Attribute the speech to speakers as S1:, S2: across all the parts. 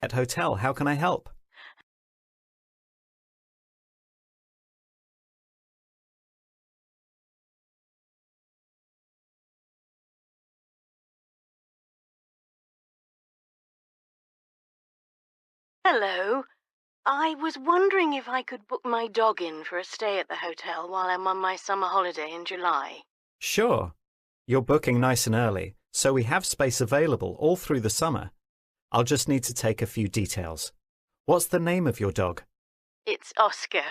S1: At hotel, how can I help?
S2: Hello. I was wondering if I could book my dog in for a stay at the hotel while I'm on my summer holiday in July.
S1: Sure. You're booking nice and early, so we have space available all through the summer. I'll just need to take a few details. What's the name of your dog?
S2: It's Oscar.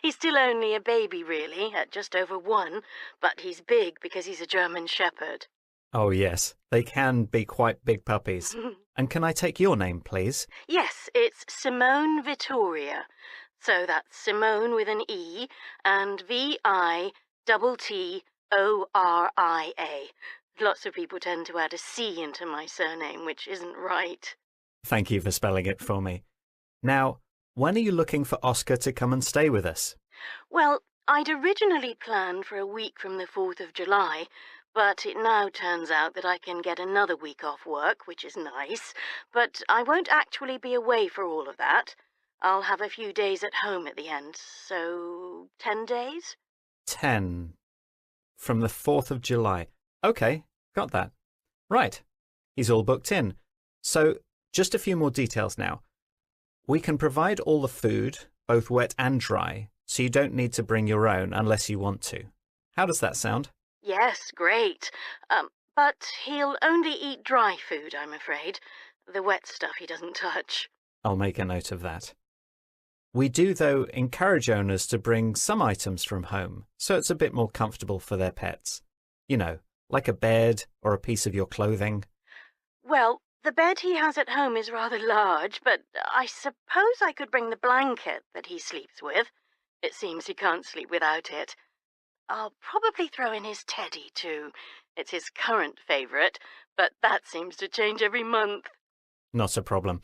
S2: He's still only a baby, really, at just over 1, but he's big because he's a German Shepherd.
S1: Oh, yes, they can be quite big puppies. And can I take your name, please?
S2: Yes, it's Simone Vittoria. So that's Simone with an E and Vittoria. Lots of people tend to add a C into my surname, which isn't right.
S1: Thank you for spelling it for me. Now, when are you looking for Oscar to come and stay with us?
S2: Well, I'd originally planned for a week from the 4th of July, but it now turns out that I can get another week off work, which is nice, but I won't actually be away for all of that. I'll have a few days at home at the end, so 10 days?
S1: 10. From the 4th of July. OK, got that. Right, he's all booked in. So, just a few more details now. We can provide all the food, both wet and dry, so you don't need to bring your own unless you want to. How does that sound?
S2: Yes, great. But he'll only eat dry food, I'm afraid. The wet stuff he doesn't touch.
S1: I'll make a note of that. We do, though, encourage owners to bring some items from home, so it's a bit more comfortable for their pets. You know, like a bed or a piece of your clothing.
S2: Well, the bed he has at home is rather large, but I suppose I could bring the blanket that he sleeps with. It seems he can't sleep without it. I'll probably throw in his teddy, too. It's his current favourite, but that seems to change every month.
S1: Not a problem.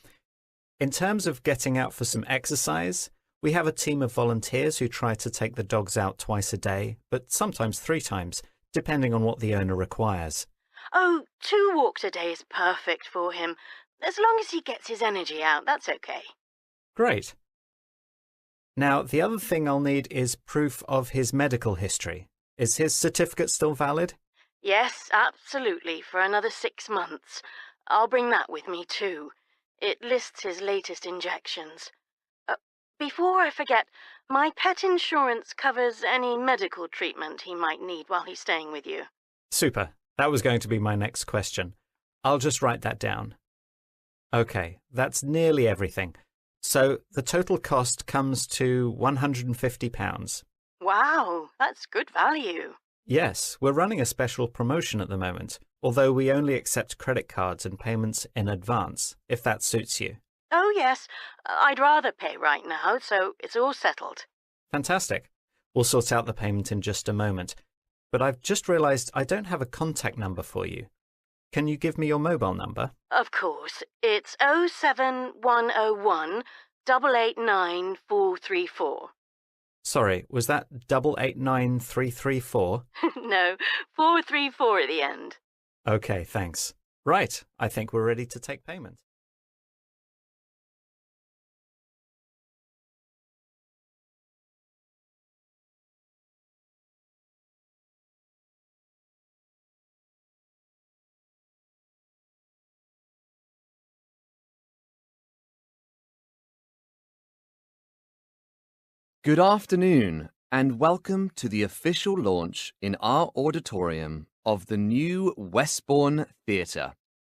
S1: In terms of getting out for some exercise, we have a team of volunteers who try to take the dogs out twice a day, but sometimes 3 times, depending on what the owner requires.
S2: Oh, 2 walks a day is perfect for him. As long as he gets his energy out, that's okay.
S1: Great. Now, the other thing I'll need is proof of his medical history. Is his certificate still valid?
S2: Yes, absolutely, for another 6 months. I'll bring that with me, too. It lists his latest injections. Before I forget, my pet insurance covers any medical treatment he might need while he's staying with you.
S1: Super. That was going to be my next question. I'll just write that down. OK, that's nearly everything. So the total cost comes to £150.
S2: Wow, that's good value.
S1: Yes, we're running a special promotion at the moment, although we only accept credit cards and payments in advance, if that suits you.
S2: Oh, yes. I'd rather pay right now, so it's all settled.
S1: Fantastic. We'll sort out the payment in just a moment. But I've just realised I don't have a contact number for you. Can you give me your mobile number?
S2: Of course. It's 07101 889 434.
S1: Sorry, was that 889334?
S2: No, 434 at the end.
S1: OK, thanks. Right, I think we're ready to take payment.
S3: Good afternoon, and welcome to the official launch in our auditorium of the new Westbourne Theatre,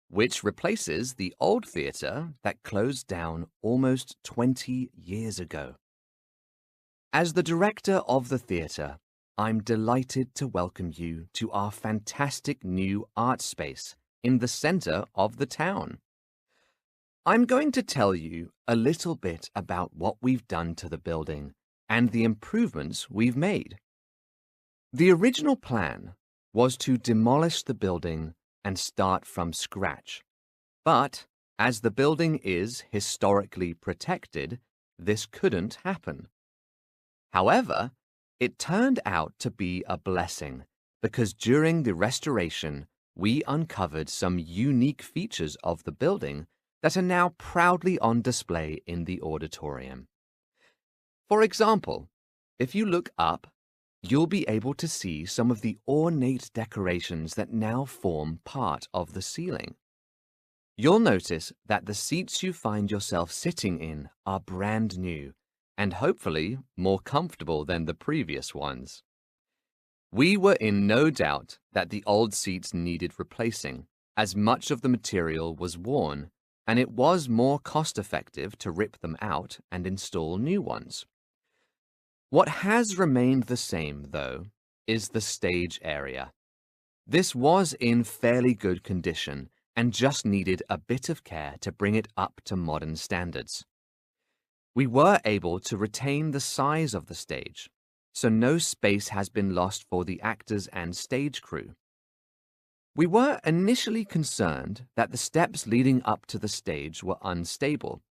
S3: which replaces the old theatre that closed down almost 20 years ago. As the director of the theatre, I'm delighted to welcome you to our fantastic new art space in the centre of the town. I'm going to tell you a little bit about what we've done to the building and the improvements we've made. The original plan was to demolish the building and start from scratch. But as the building is historically protected, this couldn't happen. However, it turned out to be a blessing because during the restoration, we uncovered some unique features of the building that are now proudly on display in the auditorium. For example, if you look up, you'll be able to see some of the ornate decorations that now form part of the ceiling. You'll notice that the seats you find yourself sitting in are brand new and hopefully more comfortable than the previous ones. We were in no doubt that the old seats needed replacing, as much of the material was worn, and it was more cost-effective to rip them out and install new ones. What has remained the same, though, is the stage area. This was in fairly good condition and just needed a bit of care to bring it up to modern standards. We were able to retain the size of the stage, so no space has been lost for the actors and stage crew. We were initially concerned that the steps leading up to the stage were unstable,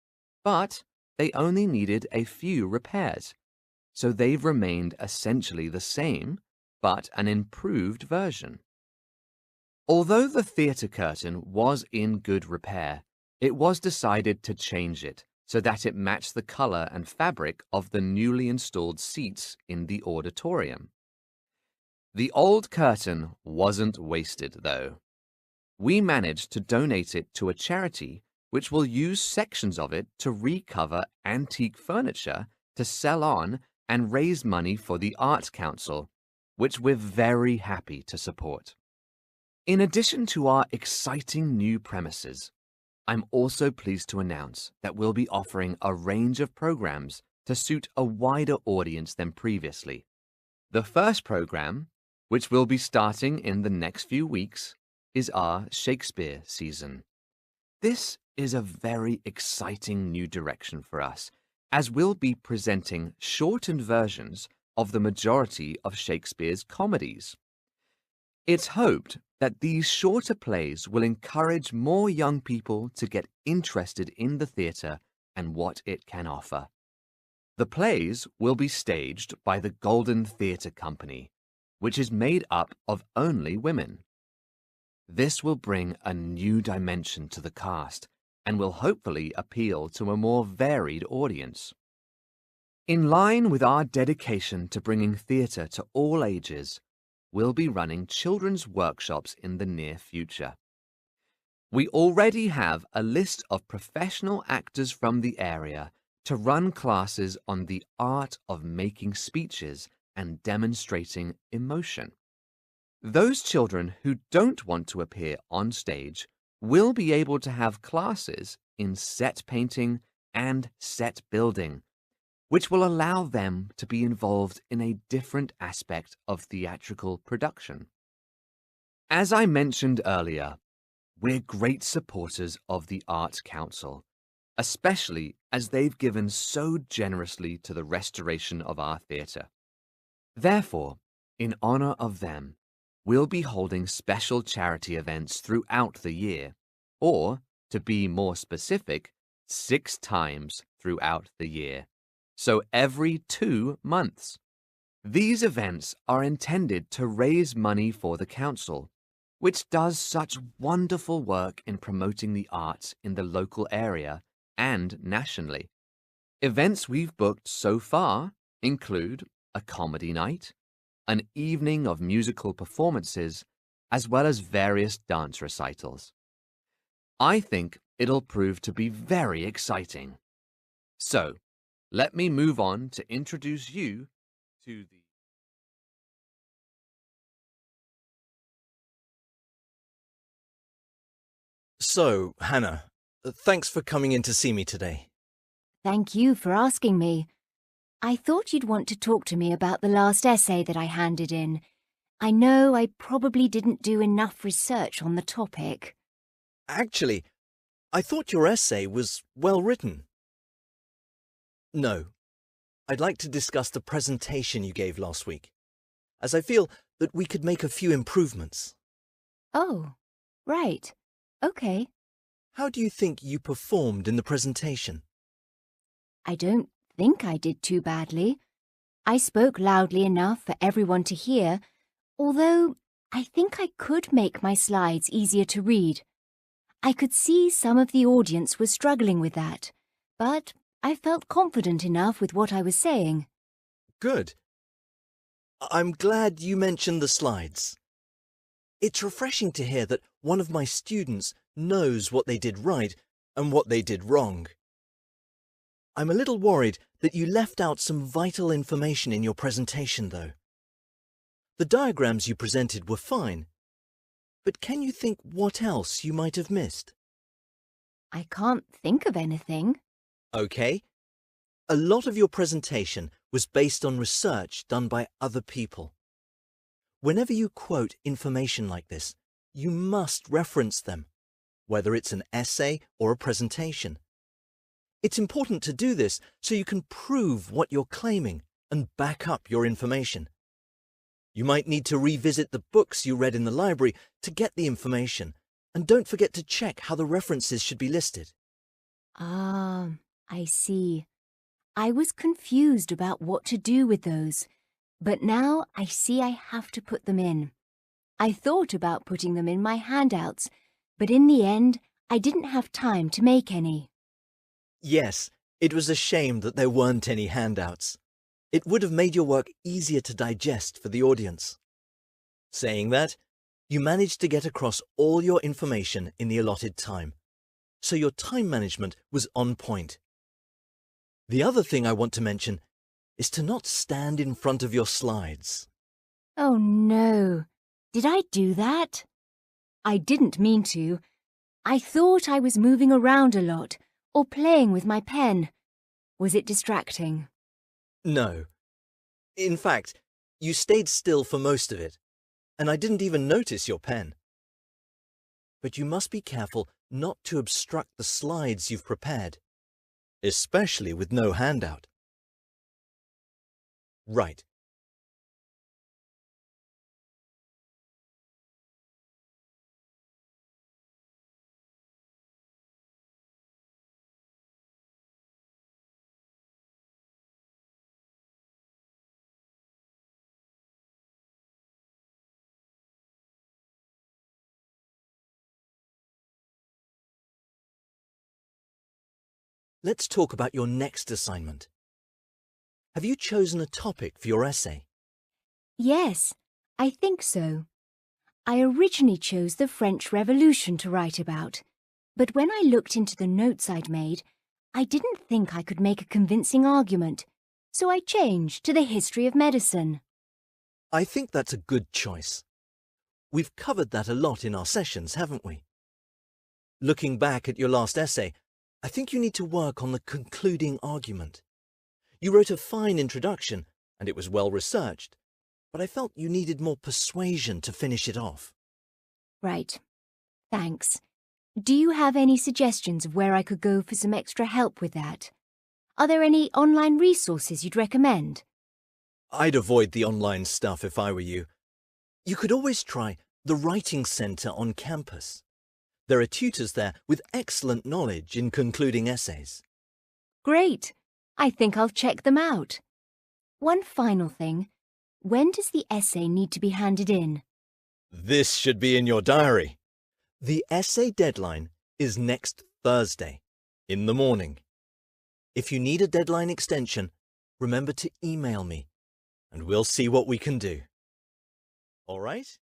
S3: but they only needed a few repairs, so they've remained essentially the same, but an improved version. Although the theatre curtain was in good repair, it was decided to change it so that it matched the colour and fabric of the newly installed seats in the auditorium. The old curtain wasn't wasted, though. We managed to donate it to a charity which will use sections of it to recover antique furniture to sell on and raise money for the Arts Council, which we're very happy to support. In addition to our exciting new premises, I'm also pleased to announce that we'll be offering a range of programs to suit a wider audience than previously. The first program, which will be starting in the next few weeks, is our Shakespeare season. This is a very exciting new direction for us, as we'll be presenting shortened versions of the majority of Shakespeare's comedies. It's hoped that these shorter plays will encourage more young people to get interested in the theatre and what it can offer. The plays will be staged by the Golden Theatre Company, which is made up of only women. This will bring a new dimension to the cast and will hopefully appeal to a more varied audience. In line with our dedication to bringing theatre to all ages, we'll be running children's workshops in the near future. We already have a list of professional actors from the area to run classes on the art of making speeches and demonstrating emotion. Those children who don't want to appear on stage will be able to have classes in set painting and set building, which will allow them to be involved in a different aspect of theatrical production. As I mentioned earlier, we're great supporters of the Arts Council, especially as they've given so generously to the restoration of our theatre. Therefore, in honour of them, we'll be holding special charity events throughout the year, or, to be more specific, 6 times throughout the year, so every 2 months. These events are intended to raise money for the council, which does such wonderful work in promoting the arts in the local area and nationally. Events we've booked so far include a comedy night, an evening of musical performances, as well as various dance recitals. I think it'll prove to be very exciting. So, let me move on to introduce you to the...
S4: So, Hannah, thanks for coming in to see me today.
S5: Thank you for asking me. I thought you'd want to talk to me about the last essay that I handed in. I know I probably didn't do enough research on the topic.
S4: Actually, I thought your essay was well written. No, I'd like to discuss the presentation you gave last week, as I feel that we could make a few improvements.
S5: Oh, right. Okay.
S4: How do you think you performed in the presentation?
S5: I don't think I did too badly. I spoke loudly enough for everyone to hear, although I think I could make my slides easier to read. I could see some of the audience were struggling with that, but I felt confident enough with what I was saying.
S4: Good. I'm glad you mentioned the slides. It's refreshing to hear that one of my students knows what they did right and what they did wrong. I'm a little worried that you left out some vital information in your presentation, though. The diagrams you presented were fine, but can you think what else you might have missed?
S5: I can't think of anything.
S4: Okay. A lot of your presentation was based on research done by other people. Whenever you quote information like this, you must reference them, whether it's an essay or a presentation. It's important to do this so you can prove what you're claiming and back up your information. You might need to revisit the books you read in the library to get the information, and don't forget to check how the references should be listed.
S5: Ah, I see. I was confused about what to do with those, but now I see I have to put them in. I thought about putting them in my handouts, but in the end, I didn't have time to make any.
S4: Yes, it was a shame that there weren't any handouts. It would have made your work easier to digest for the audience. Saying that, you managed to get across all your information in the allotted time, so your time management was on point. The other thing I want to mention is to not stand in front of your slides.
S5: Oh no, did I do that? I didn't mean to. I thought I was moving around a lot or playing with my pen. Was it distracting?
S4: No. In fact, you stayed still for most of it, and I didn't even notice your pen. But you must be careful not to obstruct the slides you've prepared, especially with no handout. Right. Let's talk about your next assignment. Have you chosen a topic for your essay?
S5: Yes, I think so. I originally chose the French Revolution to write about, but when I looked into the notes I'd made, I didn't think I could make a convincing argument, so I changed to the history of medicine.
S4: I think that's a good choice. We've covered that a lot in our sessions, haven't we? Looking back at your last essay, I think you need to work on the concluding argument. You wrote a fine introduction, and it was well researched, but I felt you needed more persuasion to finish it off.
S5: Right. Thanks. Do you have any suggestions of where I could go for some extra help with that? Are there any online resources you'd recommend?
S4: I'd avoid the online stuff if I were you. You could always try the Writing Centre on campus. There are tutors there with excellent knowledge in concluding essays.
S5: Great. I think I'll check them out. One final thing. When does the essay need to be handed in?
S4: This should be in your diary. The essay deadline is next Thursday, in the morning. If you need a deadline extension, remember to email me, and we'll see what we can do. All right?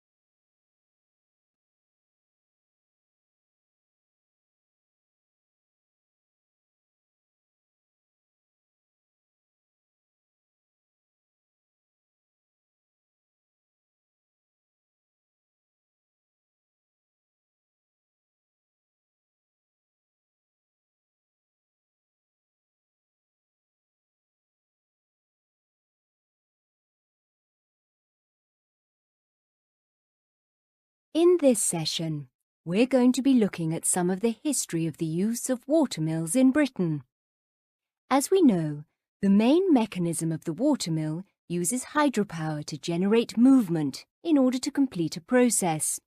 S5: In this session, we're going to be looking at some of the history of the use of watermills in Britain. As we know, the main mechanism of the watermill uses hydropower to generate movement in order to complete a process.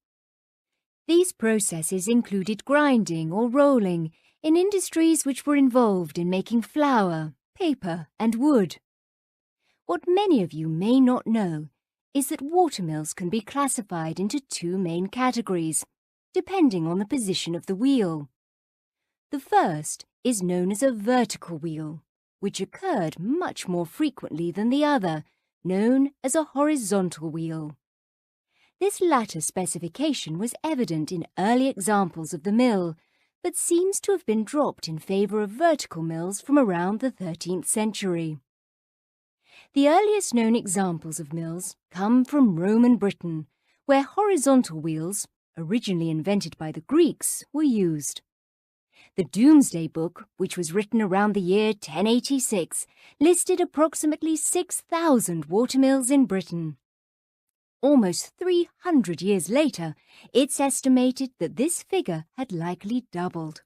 S5: These processes included grinding or rolling in industries which were involved in making flour, paper, and wood. What many of you may not know is that watermills can be classified into two main categories: depending on the position of the wheel. The first is known as a vertical wheel, which occurred much more frequently than the other, known as a horizontal wheel. This latter specification was evident in early examples of the mill, but seems to have been dropped in favour of vertical mills from around the 13th century. The earliest known examples of mills come from Roman Britain, where horizontal wheels, originally invented by the Greeks, were used. The Domesday Book, which was written around the year 1086, listed approximately 6,000 watermills in Britain. Almost 300 years later, it's estimated that this figure had likely doubled.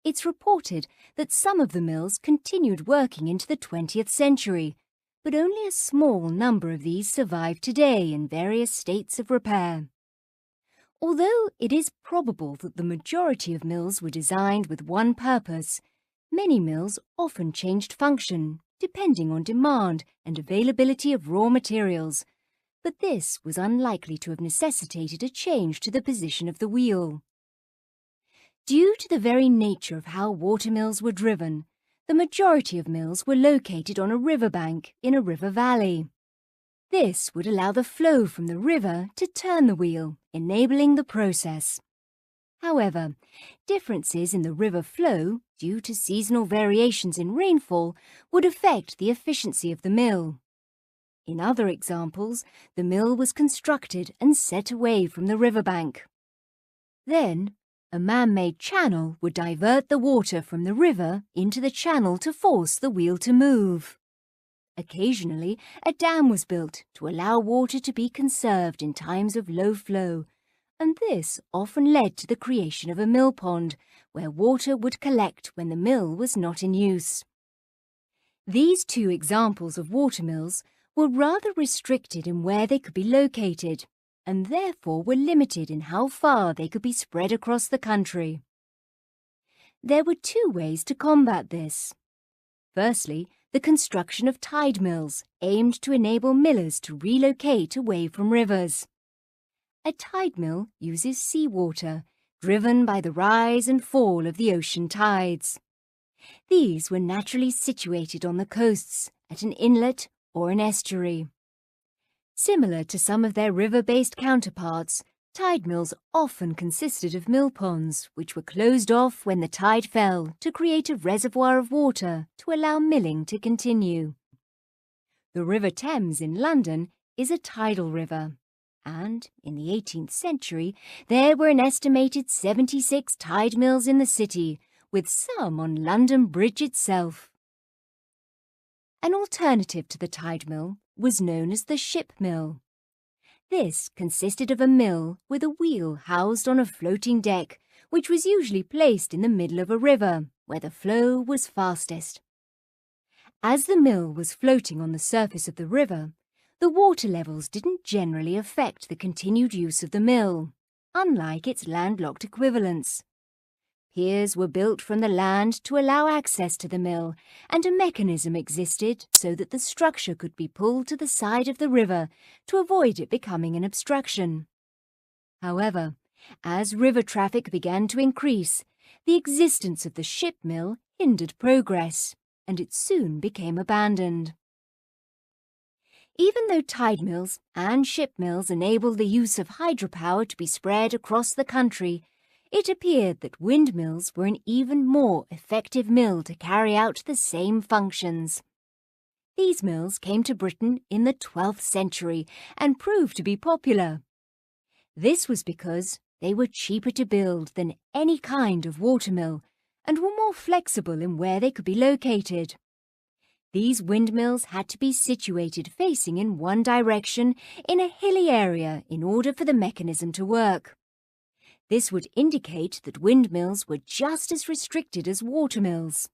S5: It's reported that some of the mills continued working into the 20th century, but only a small number of these survive today in various states of repair. Although it is probable that the majority of mills were designed with one purpose, many mills often changed function depending on demand and availability of raw materials, but this was unlikely to have necessitated a change to the position of the wheel. Due to the very nature of how watermills were driven, the majority of mills were located on a riverbank in a river valley. This would allow the flow from the river to turn the wheel, enabling the process. However, differences in the river flow, due to seasonal variations in rainfall, would affect the efficiency of the mill. In other examples, the mill was constructed and set away from the riverbank. Then, a man-made channel would divert the water from the river into the channel to force the wheel to move. Occasionally, a dam was built to allow water to be conserved in times of low flow, and this often led to the creation of a mill pond, where water would collect when the mill was not in use. These two examples of watermills were rather restricted in where they could be located, and therefore were limited in how far they could be spread across the country. There were two ways to combat this. Firstly, the construction of tide mills aimed to enable millers to relocate away from rivers. A tide mill uses seawater, driven by the rise and fall of the ocean tides. These were naturally situated on the coasts, at an inlet or an estuary. Similar to some of their river-based counterparts, tide mills often consisted of mill ponds, which were closed off when the tide fell to create a reservoir of water to allow milling to continue. The River Thames in London is a tidal river, and in the 18th century there were an estimated 76 tide mills in the city, with some on London Bridge itself. An alternative to the tide mill was known as the ship mill. This consisted of a mill with a wheel housed on a floating deck, which was usually placed in the middle of a river, where the flow was fastest. As the mill was floating on the surface of the river, the water levels didn't generally affect the continued use of the mill, unlike its landlocked equivalents. Piers were built from the land to allow access to the mill, and a mechanism existed so that the structure could be pulled to the side of the river to avoid it becoming an obstruction. However, as river traffic began to increase, the existence of the ship mill hindered progress, and it soon became abandoned. Even though tide mills and ship mills enabled the use of hydropower to be spread across the country, it appeared that windmills were an even more effective mill to carry out the same functions. These mills came to Britain in the 12th century and proved to be popular. This was because they were cheaper to build than any kind of watermill and were more flexible in where they could be located. These windmills had to be situated facing in one direction in a hilly area in order for the mechanism to work. This would indicate that windmills were just as restricted as watermills.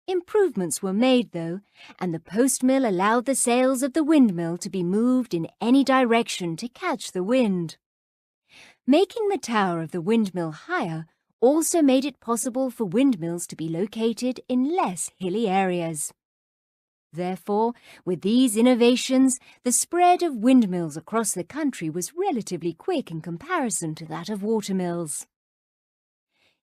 S5: Improvements were made, though, and the post mill allowed the sails of the windmill to be moved in any direction to catch the wind. Making the tower of the windmill higher also made it possible for windmills to be located in less hilly areas. Therefore, with these innovations, the spread of windmills across the country was relatively quick in comparison to that of watermills.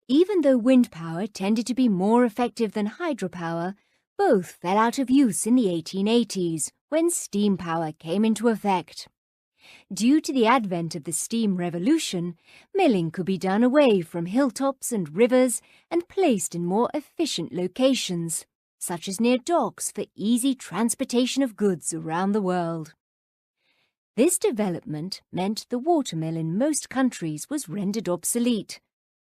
S5: Even though wind power tended to be more effective than hydropower, both fell out of use in the 1880s when steam power came into effect. Due to the advent of the steam revolution, milling could be done away from hilltops and rivers and placed in more efficient locations, such as near docks for easy transportation of goods around the world. This development meant the watermill in most countries was rendered obsolete,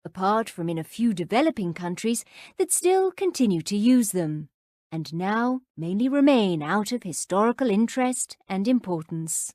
S5: apart from in a few developing countries that still continue to use them, and now mainly remain out of historical interest and importance.